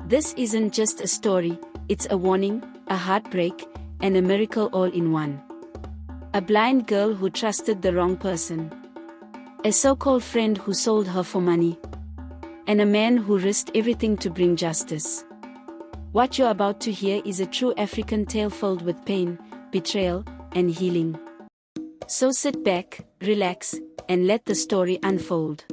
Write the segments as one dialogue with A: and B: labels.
A: This isn't just a story, it's a warning, a heartbreak, and a miracle all in one. A blind girl who trusted the wrong person. A so-called friend who sold her for money. And a man who risked everything to bring justice. What you're about to hear is a true African tale filled with pain, betrayal, and healing. So sit back, relax, and let the story unfold.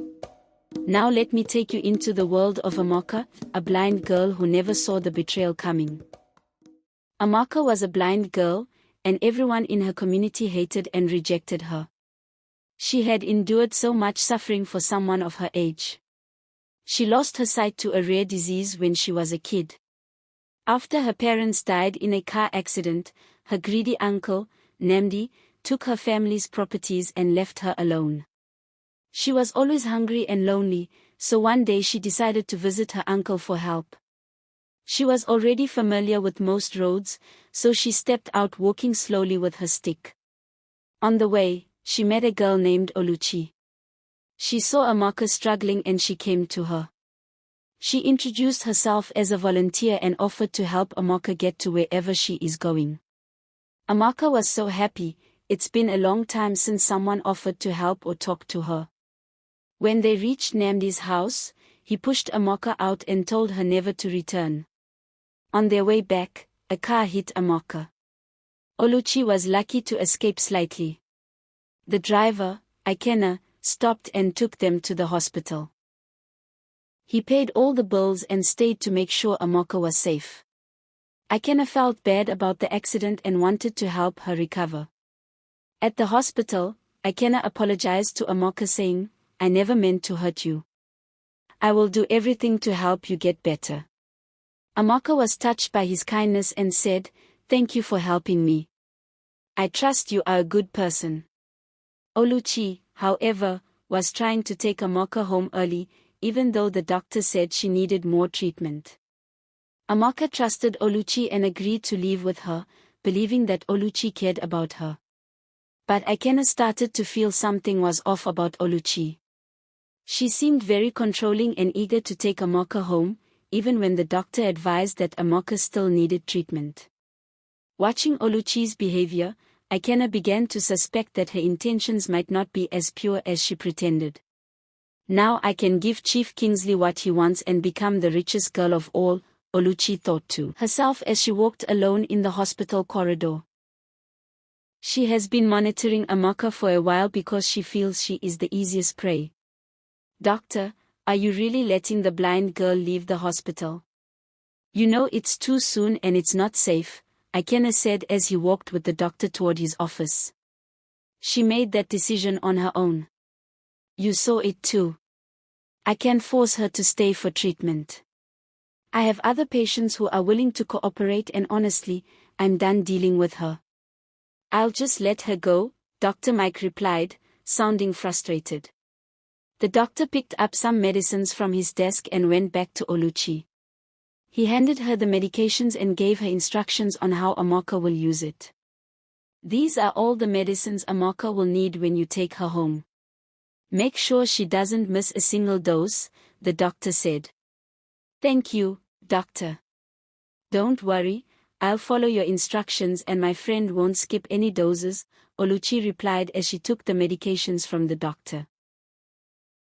A: Now let me take you into the world of Amaka, a blind girl who never saw the betrayal coming. Amaka was a blind girl, and everyone in her community hated and rejected her. She had endured so much suffering for someone of her age. She lost her sight to a rare disease when she was a kid. After her parents died in a car accident, her greedy uncle, Namdi, took her family's properties and left her alone. She was always hungry and lonely, so one day she decided to visit her uncle for help. She was already familiar with most roads, so she stepped out walking slowly with her stick. On the way, she met a girl named Oluchi. She saw Amaka struggling and she came to her. She introduced herself as a volunteer and offered to help Amaka get to wherever she is going. Amaka was so happy. It's been a long time since someone offered to help or talk to her. When they reached Namdi's house, he pushed Amaka out and told her never to return. On their way back, a car hit Amaka. Oluchi was lucky to escape slightly. The driver, Ikenna, stopped and took them to the hospital. He paid all the bills and stayed to make sure Amaka was safe. Ikenna felt bad about the accident and wanted to help her recover. At the hospital, Ikenna apologized to Amaka saying, "I never meant to hurt you. I will do everything to help you get better." Amaka was touched by his kindness and said, "Thank you for helping me. I trust you are a good person." Oluchi, however, was trying to take Amaka home early, even though the doctor said she needed more treatment. Amaka trusted Oluchi and agreed to leave with her, believing that Oluchi cared about her. But Ikenna started to feel something was off about Oluchi. She seemed very controlling and eager to take Amaka home, even when the doctor advised that Amaka still needed treatment. Watching Oluchi's behavior, Ikenna began to suspect that her intentions might not be as pure as she pretended. Now I can give Chief Kingsley what he wants and become the richest girl of all, Oluchi thought to herself as she walked alone in the hospital corridor. She has been monitoring Amaka for a while because she feels she is the easiest prey. "Doctor, are you really letting the blind girl leave the hospital? You know it's too soon and it's not safe," Ikenna said as he walked with the doctor toward his office. "She made that decision on her own. You saw it too. I can't force her to stay for treatment. I have other patients who are willing to cooperate and honestly, I'm done dealing with her. I'll just let her go," Dr. Mike replied, sounding frustrated. The doctor picked up some medicines from his desk and went back to Oluchi. He handed her the medications and gave her instructions on how Amaka will use it. "These are all the medicines Amaka will need when you take her home. Make sure she doesn't miss a single dose," the doctor said. "Thank you, doctor. Don't worry, I'll follow your instructions and my friend won't skip any doses," Oluchi replied as she took the medications from the doctor.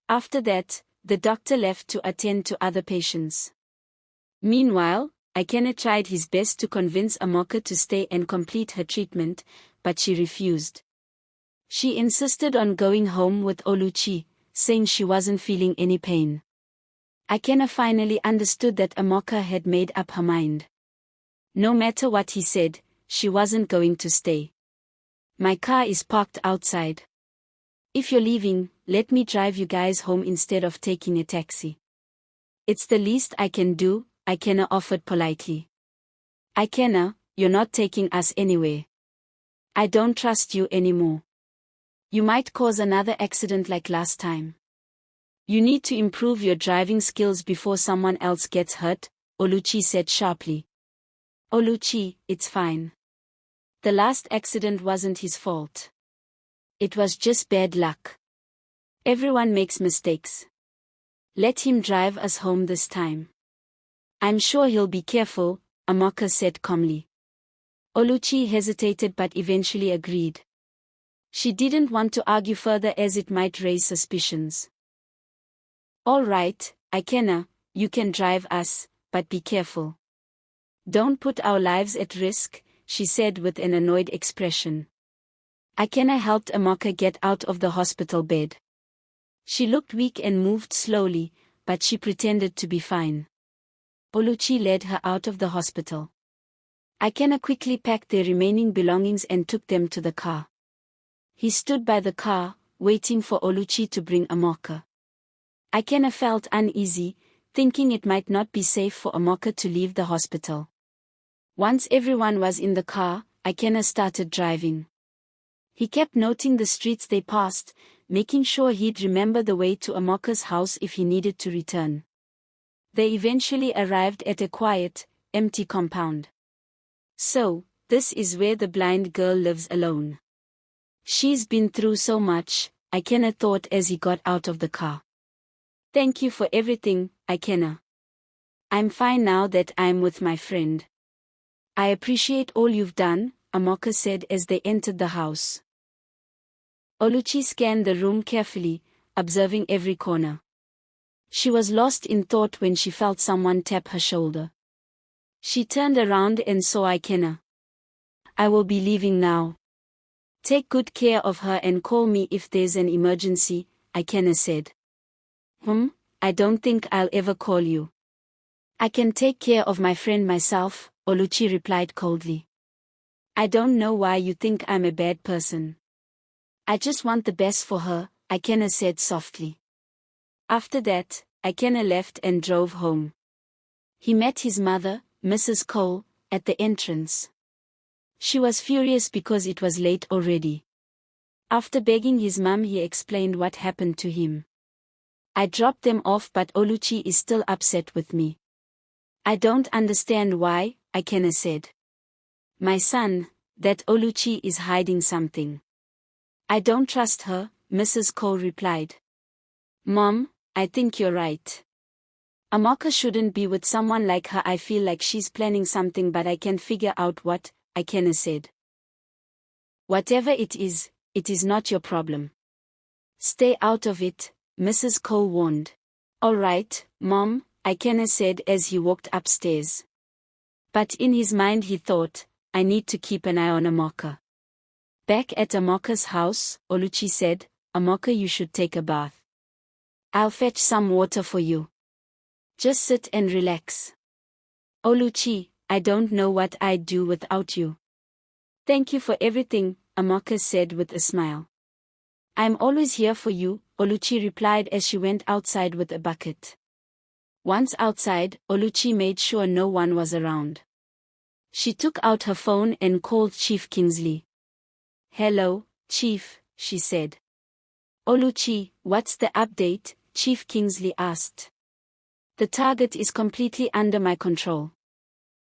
A: After that, the doctor left to attend to other patients. Meanwhile, Ikenna tried his best to convince Amaka to stay and complete her treatment, but she refused. She insisted on going home with Oluchi, saying she wasn't feeling any pain. Ikenna finally understood that Amaka had made up her mind. No matter what he said, she wasn't going to stay. "My car is parked outside. If you're leaving, let me drive you guys home instead of taking a taxi. It's the least I can do," Ikenna offered politely. "Ikenna, you're not taking us anywhere. I don't trust you anymore. You might cause another accident like last time. You need to improve your driving skills before someone else gets hurt," Oluchi said sharply. "Oluchi, it's fine. The last accident wasn't his fault. It was just bad luck. Everyone makes mistakes. Let him drive us home this time." I'm sure he'll be careful, Amaka said calmly. Oluchi hesitated but eventually agreed. She didn't want to argue further as it might raise suspicions. All right, Ikenna, you can drive us, but be careful. Don't put our lives at risk, she said with an annoyed expression. Ikenna helped Amaka get out of the hospital bed. She looked weak and moved slowly, but she pretended to be fine. Oluchi led her out of the hospital. Ikenna quickly packed their remaining belongings and took them to the car. He stood by the car, waiting for Oluchi to bring Amaka. Ikenna felt uneasy, thinking it might not be safe for Amaka to leave the hospital. Once everyone was in the car, Ikenna started driving. He kept noting the streets they passed, making sure he'd remember the way to Amaka's house if he needed to return. They eventually arrived at a quiet, empty compound. So, this is where the blind girl lives alone. She's been through so much, Ikenna thought as he got out of the car. Thank you for everything, Ikenna. I'm fine now that I'm with my friend. I appreciate all you've done, Amaka said as they entered the house. Oluchi scanned the room carefully, observing every corner. She was lost in thought when she felt someone tap her shoulder. She turned around and saw Ikenna. I will be leaving now. Take good care of her and call me if there's an emergency, Ikenna said. I don't think I'll ever call you. I can take care of my friend myself, Oluchi replied coldly. I don't know why you think I'm a bad person. I just want the best for her, Ikenna said softly. After that, Ikenna left and drove home. He met his mother, Mrs. Cole, at the entrance. She was furious because it was late already. After begging his mum, he explained what happened to him. I dropped them off, but Oluchi is still upset with me. I don't understand why, Ikenna said. My son, that Oluchi is hiding something. I don't trust her, Mrs. Cole replied. Mom, I think you're right. Amaka shouldn't be with someone like her. I feel like she's planning something, but I can't figure out what, Ikenna said. Whatever it is not your problem. Stay out of it, Mrs. Cole warned. All right, Mom, Ikenna said as he walked upstairs. But in his mind he thought, I need to keep an eye on Amaka. Back at Amaka's house, Oluchi said, Amaka, you should take a bath. I'll fetch some water for you. Just sit and relax. Oluchi, I don't know what I'd do without you. Thank you for everything, Amaka said with a smile. I'm always here for you, Oluchi replied as she went outside with a bucket. Once outside, Oluchi made sure no one was around. She took out her phone and called Chief Kingsley. Hello, Chief, she said. Oluchi, what's the update? Chief Kingsley asked. The target is completely under my control.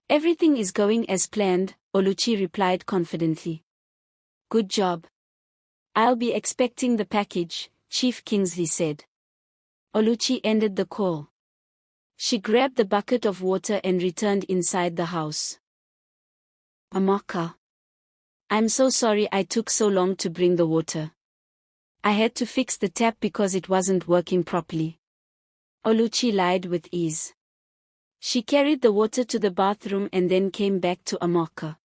A: Everything is going as planned, Oluchi replied confidently. Good job. I'll be expecting the package, Chief Kingsley said. Oluchi ended the call. She grabbed the bucket of water and returned inside the house. Amaka. I'm so sorry I took so long to bring the water. I had to fix the tap because it wasn't working properly. Oluchi lied with ease. She carried the water to the bathroom and then came back to Amaka.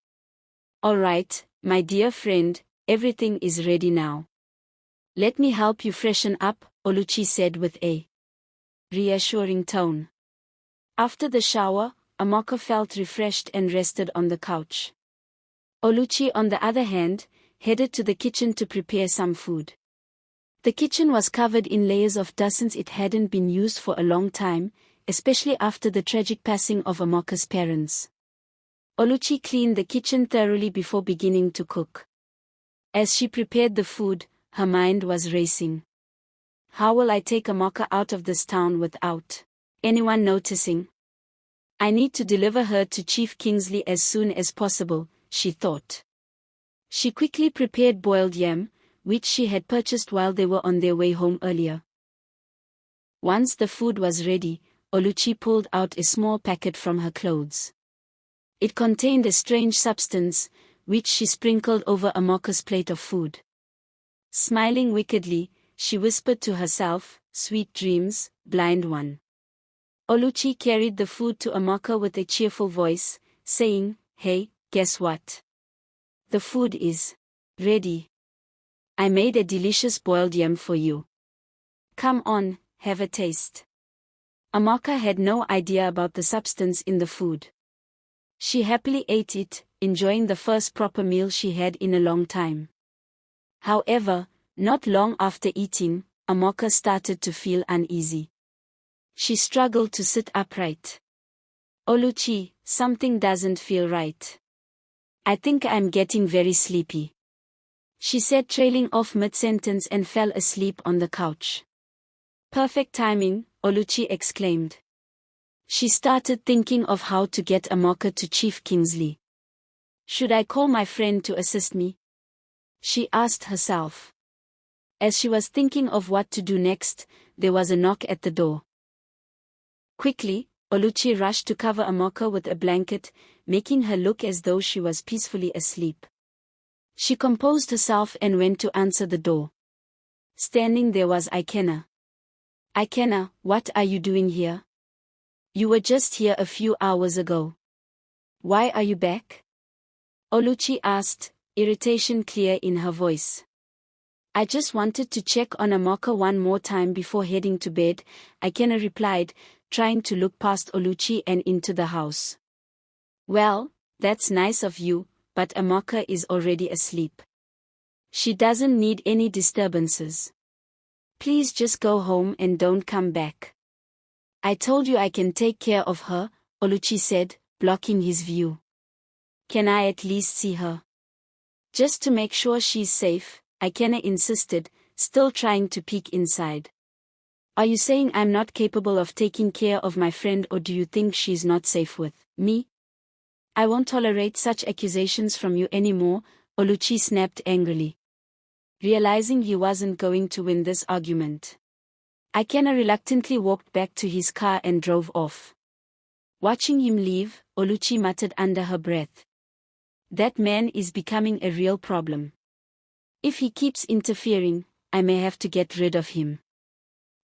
A: All right, my dear friend, everything is ready now. Let me help you freshen up, Oluchi said with a reassuring tone. After the shower, Amaka felt refreshed and rested on the couch. Oluchi, on the other hand, headed to the kitchen to prepare some food. The kitchen was covered in layers of dust since it hadn't been used for a long time, especially after the tragic passing of Amaka's parents. Oluchi cleaned the kitchen thoroughly before beginning to cook. As she prepared the food, her mind was racing. How will I take Amaka out of this town without anyone noticing? I need to deliver her to Chief Kingsley as soon as possible, she thought. She quickly prepared boiled yam, which she had purchased while they were on their way home earlier. Once the food was ready, Oluchi pulled out a small packet from her clothes. It contained a strange substance, which she sprinkled over Amaka's plate of food. Smiling wickedly, she whispered to herself, "Sweet dreams, blind one." Oluchi carried the food to Amaka with a cheerful voice, saying, "Hey, guess what? The food is ready. I made a delicious boiled yam for you. Come on, have a taste." Amaka had no idea about the substance in the food. She happily ate it, enjoying the first proper meal she had in a long time. However, not long after eating, Amaka started to feel uneasy. She struggled to sit upright. "Oluchi, something doesn't feel right. I think I'm getting very sleepy," she said, trailing off mid-sentence and fell asleep on the couch. "Perfect timing," Oluchi exclaimed. She started thinking of how to get Amaka to Chief Kingsley. "Should I call my friend to assist me?" she asked herself. As she was thinking of what to do next, there was a knock at the door. Quickly, Oluchi rushed to cover Amaka with a blanket, making her look as though she was peacefully asleep. She composed herself and went to answer the door. Standing there was Ikenna. "Ikenna, what are you doing here? You were just here a few hours ago. Why are you back?" Oluchi asked, irritation clear in her voice. "I just wanted to check on Amaka one more time before heading to bed," Ikenna replied, trying to look past Oluchi and into the house. "Well, that's nice of you, but Amaka is already asleep. She doesn't need any disturbances. Please just go home and don't come back." "I told you I can take care of her," Oluchi said, blocking his view. "Can I at least see her?" "Just to make sure she's safe," Ikenna insisted, still trying to peek inside. "Are you saying I'm not capable of taking care of my friend, or do you think she's not safe with me? I won't tolerate such accusations from you anymore," Oluchi snapped angrily. Realizing he wasn't going to win this argument, Ikenna reluctantly walked back to his car and drove off. Watching him leave, Oluchi muttered under her breath, "That man is becoming a real problem. If he keeps interfering, I may have to get rid of him.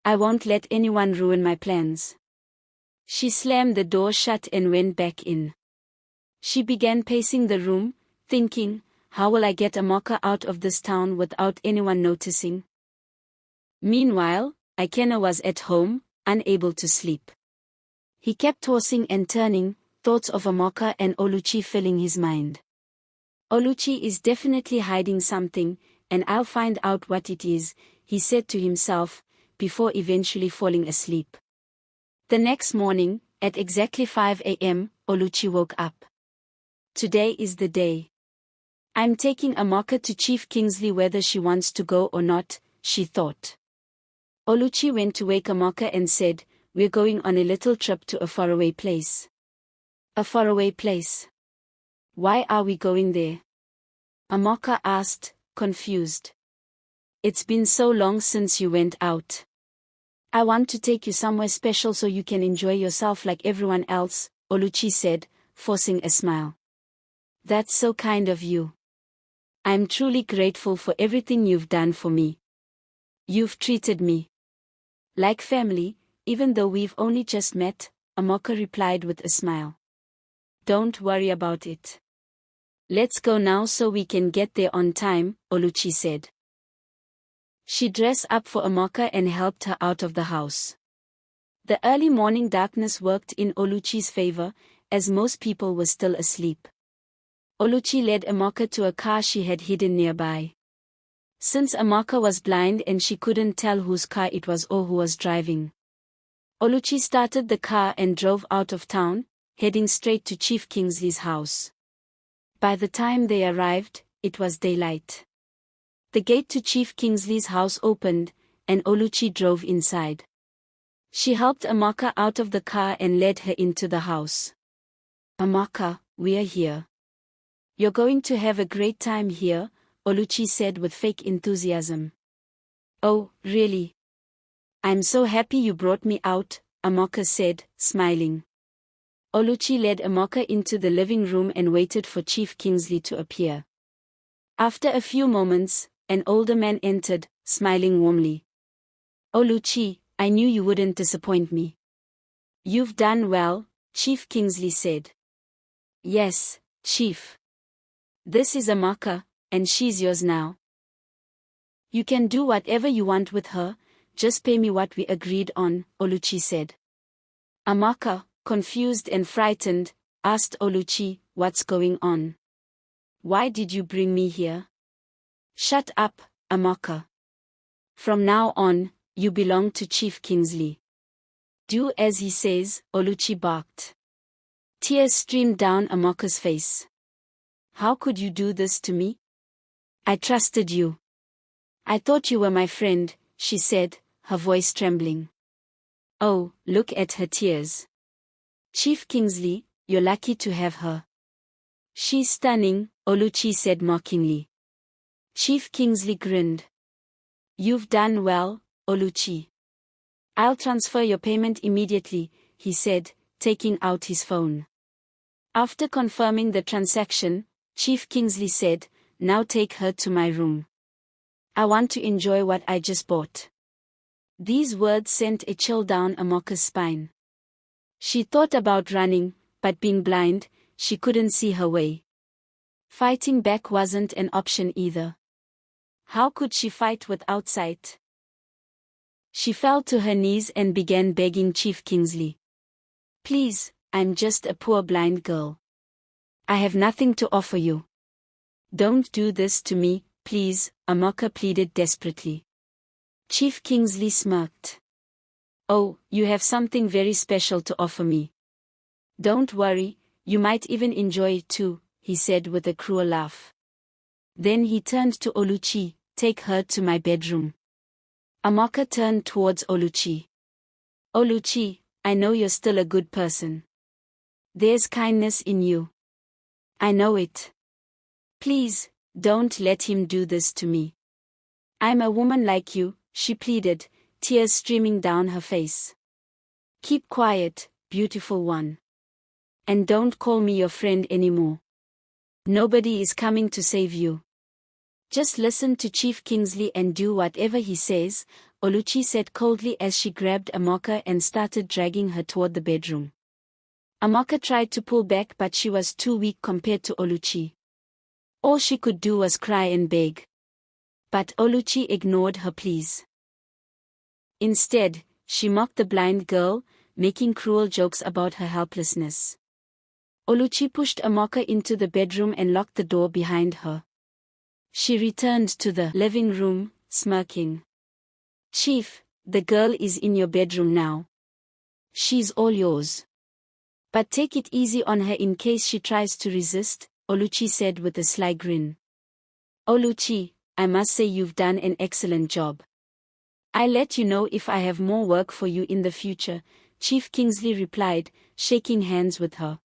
A: I won't let anyone ruin my plans." She slammed the door shut and went back in. She began pacing the room, thinking, "How will I get Amaka out of this town without anyone noticing?" Meanwhile, Ikenna was at home, unable to sleep. He kept tossing and turning, thoughts of Amaka and Oluchi filling his mind. "Oluchi is definitely hiding something, and I'll find out what it is," he said to himself, before eventually falling asleep. The next morning, at exactly 5 a.m., Oluchi woke up. "Today is the day. I'm taking Amaka to Chief Kingsley whether she wants to go or not," she thought. Oluchi went to wake Amaka and said, "We're going on a little trip to a faraway place." "A faraway place? Why are we going there?" Amaka asked, confused. "It's been so long since you went out. I want to take you somewhere special so you can enjoy yourself like everyone else," Oluchi said, forcing a smile. "That's so kind of you. I'm truly grateful for everything you've done for me. You've treated me like family, even though we've only just met," Amaka replied with a smile. "Don't worry about it. Let's go now so we can get there on time," Oluchi said. She dressed up for Amaka and helped her out of the house. The early morning darkness worked in Oluchi's favor, as most people were still asleep. Oluchi led Amaka to a car she had hidden nearby. Since Amaka was blind and she couldn't tell whose car it was or who was driving, Oluchi started the car and drove out of town, heading straight to Chief Kingsley's house. By the time they arrived, it was daylight. The gate to Chief Kingsley's house opened, and Oluchi drove inside. She helped Amaka out of the car and led her into the house. "Amaka, we're here. You're going to have a great time here," Oluchi said with fake enthusiasm. "Oh, really? I'm so happy you brought me out," Amaka said, smiling. Oluchi led Amaka into the living room and waited for Chief Kingsley to appear. After a few moments, an older man entered, smiling warmly. Oluchi, I knew you wouldn't disappoint me. You've done well, Chief Kingsley said. Yes, Chief. This is Amaka, and she's yours now. You can do whatever you want with her, just pay me what we agreed on, Oluchi said. Amaka, confused and frightened, asked Oluchi, what's going on? Why did you bring me here? Shut up, Amaka. From now on, you belong to Chief Kingsley. Do as he says, Oluchi barked. Tears streamed down Amaka's face. How could you do this to me? I trusted you. I thought you were my friend, she said, her voice trembling. Oh, look at her tears. Chief Kingsley, you're lucky to have her. She's stunning, Oluchi said mockingly. Chief Kingsley grinned. You've done well, Oluchi. I'll transfer your payment immediately, he said, taking out his phone. After confirming the transaction, Chief Kingsley said, now take her to my room. I want to enjoy what I just bought. These words sent a chill down Amaka's spine. She thought about running, but being blind, she couldn't see her way. Fighting back wasn't an option either. How could she fight without sight? She fell to her knees and began begging Chief Kingsley. Please, I'm just a poor blind girl. I have nothing to offer you. Don't do this to me, please, Amaka pleaded desperately. Chief Kingsley smirked. Oh, you have something very special to offer me. Don't worry, you might even enjoy it too, he said with a cruel laugh. Then he turned to Oluchi, take her to my bedroom. Amaka turned towards Oluchi. Oluchi, I know you're still a good person. There's kindness in you. I know it. Please, don't let him do this to me. I'm a woman like you, she pleaded, tears streaming down her face. Keep quiet, beautiful one. And don't call me your friend anymore. Nobody is coming to save you. Just listen to Chief Kingsley and do whatever he says, Oluchi said coldly as she grabbed Amaka and started dragging her toward the bedroom. Amaka tried to pull back but she was too weak compared to Oluchi. All she could do was cry and beg. But Oluchi ignored her pleas. Instead, she mocked the blind girl, making cruel jokes about her helplessness. Oluchi pushed Amaka into the bedroom and locked the door behind her. She returned to the living room, smirking. Chief, the girl is in your bedroom now. She's all yours. But take it easy on her in case she tries to resist, Oluchi said with a sly grin. Oluchi, I must say you've done an excellent job. I'll let you know if I have more work for you in the future, Chief Kingsley replied, shaking hands with her.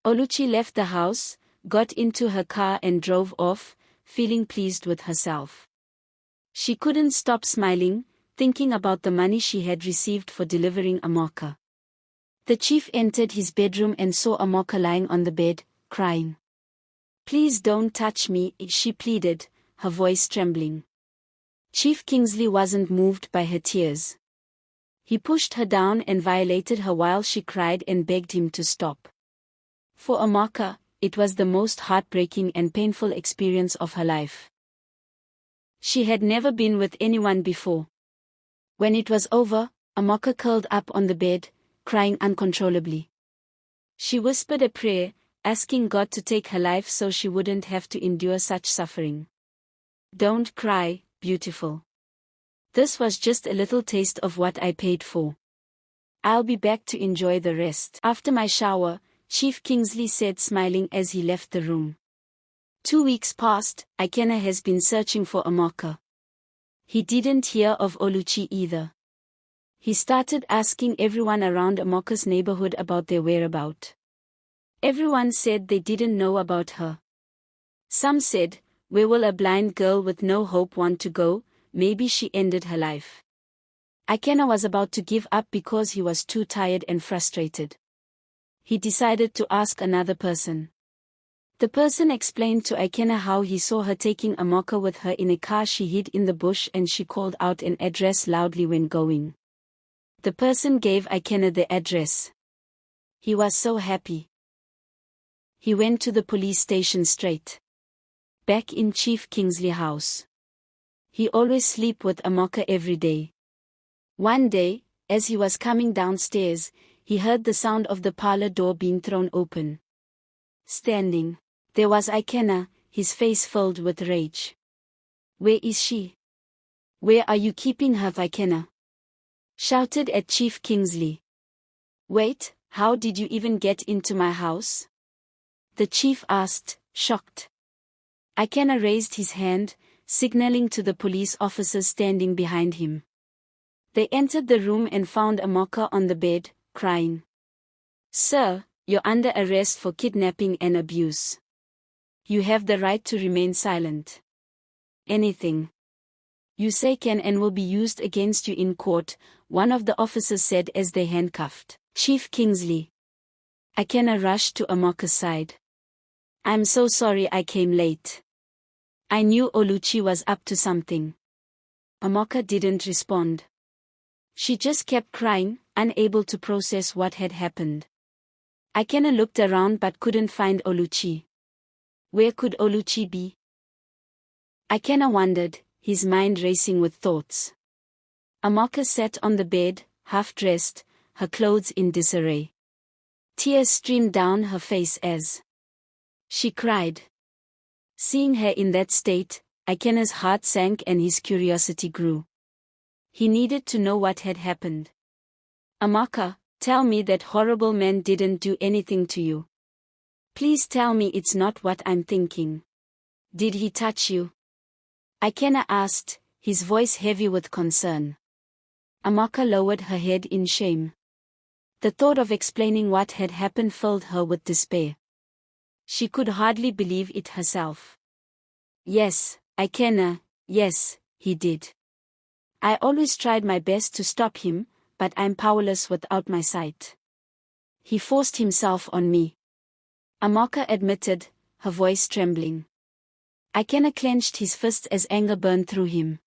A: Oluchi left the house, got into her car and drove off, feeling pleased with herself. She couldn't stop smiling, thinking about the money she had received for delivering Amaka. The chief entered his bedroom and saw Amaka lying on the bed, crying. Please don't touch me, she pleaded, her voice trembling. Chief Kingsley wasn't moved by her tears. He pushed her down and violated her while she cried and begged him to stop. For Amaka, it was the most heartbreaking and painful experience of her life. She had never been with anyone before. When it was over, Amaka curled up on the bed, crying uncontrollably. She whispered a prayer, asking God to take her life so she wouldn't have to endure such suffering. Don't cry, beautiful. This was just a little taste of what I paid for. I'll be back to enjoy the rest after my shower, Chief Kingsley said smiling as he left the room. 2 weeks passed, Ikenna has been searching for Amaka. He didn't hear of Oluchi either. He started asking everyone around Amaka's neighborhood about their whereabouts. Everyone said they didn't know about her. Some said, where will a blind girl with no hope want to go, maybe she ended her life. Ikenna was about to give up because he was too tired and frustrated. He decided to ask another person. The person explained to Ikenna how he saw her taking Amaka with her in a car she hid in the bush, and she called out an address loudly when going. The person gave Ikenna the address. He was so happy. He went to the police station straight. Back in Chief Kingsley's house. He always slept with Amaka every day. One day, as he was coming downstairs, he heard the sound of the parlor door being thrown open. Standing there was Ikenna, his face filled with rage. "Where is she? Where are you keeping her, Ikenna?" shouted at Chief Kingsley. "Wait, how did you even get into my house?" the chief asked, shocked. Ikenna raised his hand, signaling to the police officers standing behind him. They entered the room and found Amaka on the bed, crying. "Sir, you're under arrest for kidnapping and abuse. You have the right to remain silent. Anything you say can and will be used against you in court," one of the officers said as they handcuffed Chief Kingsley. Ikenna rushed to Amaka's side. "I'm so sorry I came late. I knew Oluchi was up to something." Amaka didn't respond. She just kept crying, unable to process what had happened. Ikenna looked around but couldn't find Oluchi. Where could Oluchi be? Ikenna wondered, his mind racing with thoughts. Amaka sat on the bed, half-dressed, her clothes in disarray. Tears streamed down her face as she cried. Seeing her in that state, Ikenna's heart sank and his curiosity grew. He needed to know what had happened. "Amaka, tell me that horrible man didn't do anything to you. Please tell me it's not what I'm thinking. Did he touch you?" Ikenna asked, his voice heavy with concern. Amaka lowered her head in shame. The thought of explaining what had happened filled her with despair. She could hardly believe it herself. "Yes, Ikenna, yes, he did. I always tried my best to stop him, but I'm powerless without my sight. He forced himself on me," Amaka admitted, her voice trembling. Ikenna clenched his fist as anger burned through him.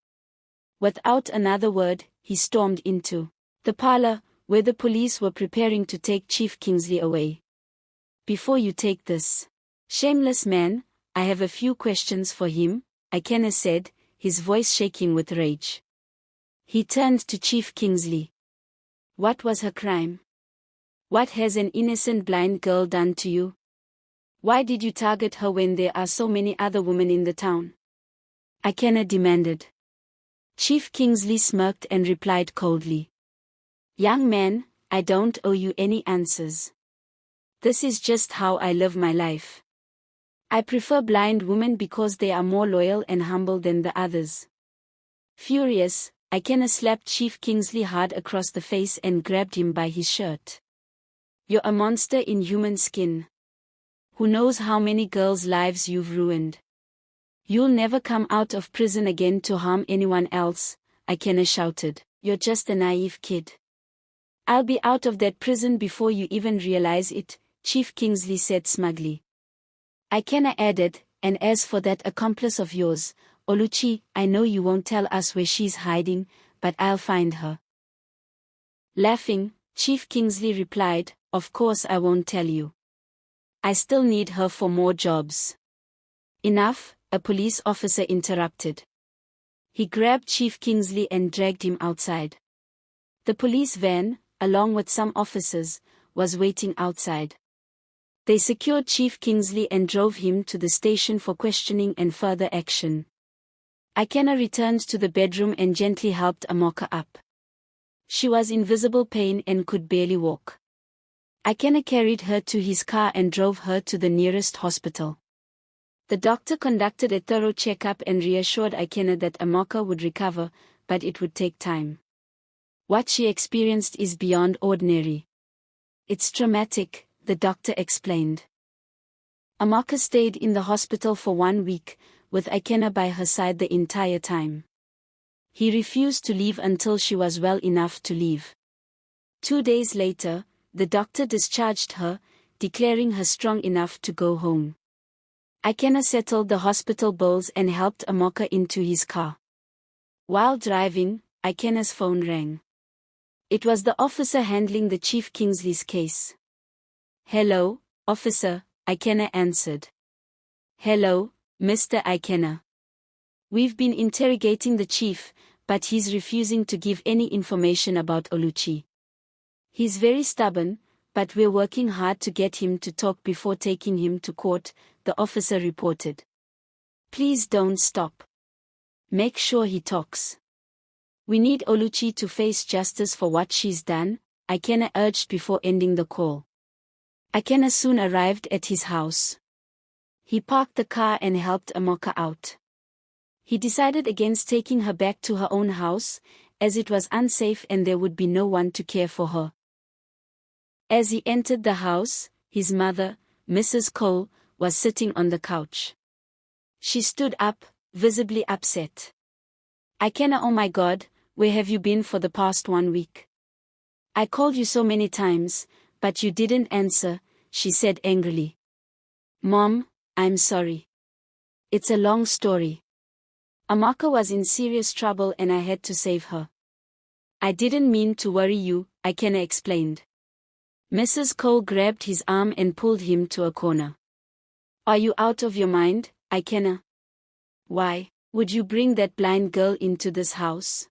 A: Without another word, he stormed into the parlor, where the police were preparing to take Chief Kingsley away. "Before you take this shameless man, I have a few questions for him," Ikenna said, his voice shaking with rage. He turned to Chief Kingsley. "What was her crime? What has an innocent blind girl done to you? Why did you target her when there are so many other women in the town?" Ikenna demanded. Chief Kingsley smirked and replied coldly. "Young man, I don't owe you any answers. This is just how I live my life. I prefer blind women because they are more loyal and humble than the others." Furious, Ikenna slapped Chief Kingsley hard across the face and grabbed him by his shirt. "You're a monster in human skin. Who knows how many girls' lives you've ruined? You'll never come out of prison again to harm anyone else," Ikenna shouted. "You're just a naive kid. I'll be out of that prison before you even realize it," Chief Kingsley said smugly. Ikenna added, "And as for that accomplice of yours, Oluchi, I know you won't tell us where she's hiding, but I'll find her." Laughing, Chief Kingsley replied, "Of course I won't tell you. I still need her for more jobs." "Enough," a police officer interrupted. He grabbed Chief Kingsley and dragged him outside. The police van, along with some officers, was waiting outside. They secured Chief Kingsley and drove him to the station for questioning and further action. Ikenna returned to the bedroom and gently helped Amaka up. She was in visible pain and could barely walk. Ikenna carried her to his car and drove her to the nearest hospital. The doctor conducted a thorough checkup and reassured Ikenna that Amaka would recover, but it would take time. "What she experienced is beyond ordinary. It's traumatic," the doctor explained. Amaka stayed in the hospital for 1 week, with Ikenna by her side the entire time. He refused to leave until she was well enough to leave. 2 days later, the doctor discharged her, declaring her strong enough to go home. Ikenna settled the hospital bills and helped Amaka into his car. While driving, Ikenna's phone rang. It was the officer handling the Chief Kingsley's case. "Hello, officer," Ikenna answered. "Hello, Mr. Ikenna. We've been interrogating the chief, but he's refusing to give any information about Oluchi. He's very stubborn, but we're working hard to get him to talk before taking him to court," the officer reported. "Please don't stop. Make sure he talks. We need Oluchi to face justice for what she's done," Ikenna urged before ending the call. Ikenna soon arrived at his house. He parked the car and helped Amaka out. He decided against taking her back to her own house, as it was unsafe and there would be no one to care for her. As he entered the house, his mother, Mrs. Cole, was sitting on the couch. She stood up, visibly upset. "Ikenna, oh my God, where have you been for the past 1 week? I called you so many times, but you didn't answer," she said angrily. "Mom, I'm sorry. It's a long story. Amaka was in serious trouble and I had to save her. I didn't mean to worry you," Ikenna explained. Mrs. Cole grabbed his arm and pulled him to a corner. "Are you out of your mind, Ikenna? Why would you bring that blind girl into this house?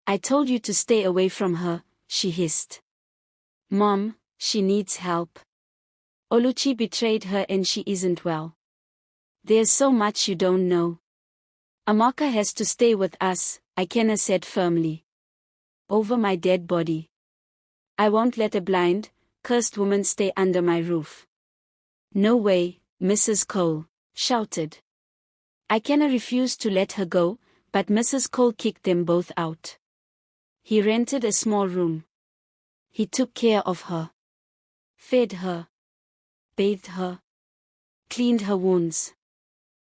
A: I told you to stay away from her," she hissed. "Mom, she needs help. Oluchi betrayed her and she isn't well. There's so much you don't know. Amaka has to stay with us," Ikenna said firmly. "Over my dead body. I won't let a blind, cursed woman stay under my roof." "No way," Mrs. Cole shouted. Ikenna refused to let her go, but Mrs. Cole kicked them both out. He rented a small room. He took care of her. Fed her. Bathed her. Cleaned her wounds.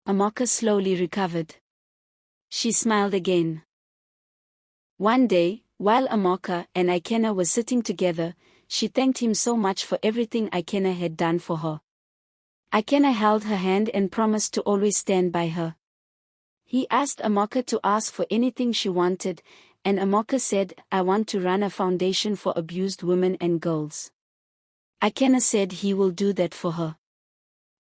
A: Amaka slowly recovered. She smiled again. One day, while Amaka and Ikenna were sitting together, she thanked him so much for everything Ikenna had done for her. Ikenna held her hand and promised to always stand by her. He asked Amaka to ask for anything she wanted, and Amaka said, "I want to run a foundation for abused women and girls." Ikenna said he will do that for her.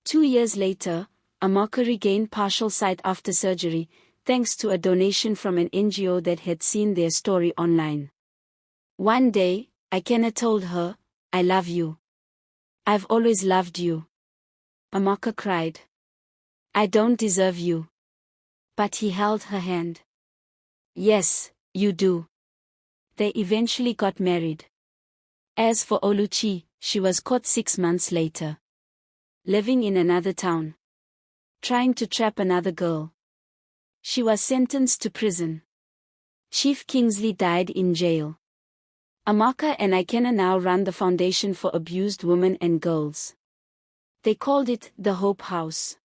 A: 2 years later, Amaka regained partial sight after surgery, thanks to a donation from an NGO that had seen their story online. One day, Ikenna told her, "I love you. I've always loved you." Amaka cried. "I don't deserve you." But he held her hand. "Yes, you do." They eventually got married. As for Oluchi, she was caught 6 months later. Living in another town. Trying to trap another girl. She was sentenced to prison. Chief Kingsley died in jail. Amaka and Ikenna now run the foundation for abused women and girls. They called it the Hope House.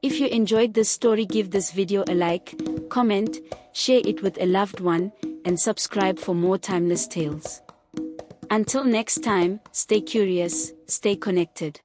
A: If you enjoyed this story, give this video a like, comment, share it with a loved one, and subscribe for more timeless tales. Until next time, stay curious, stay connected.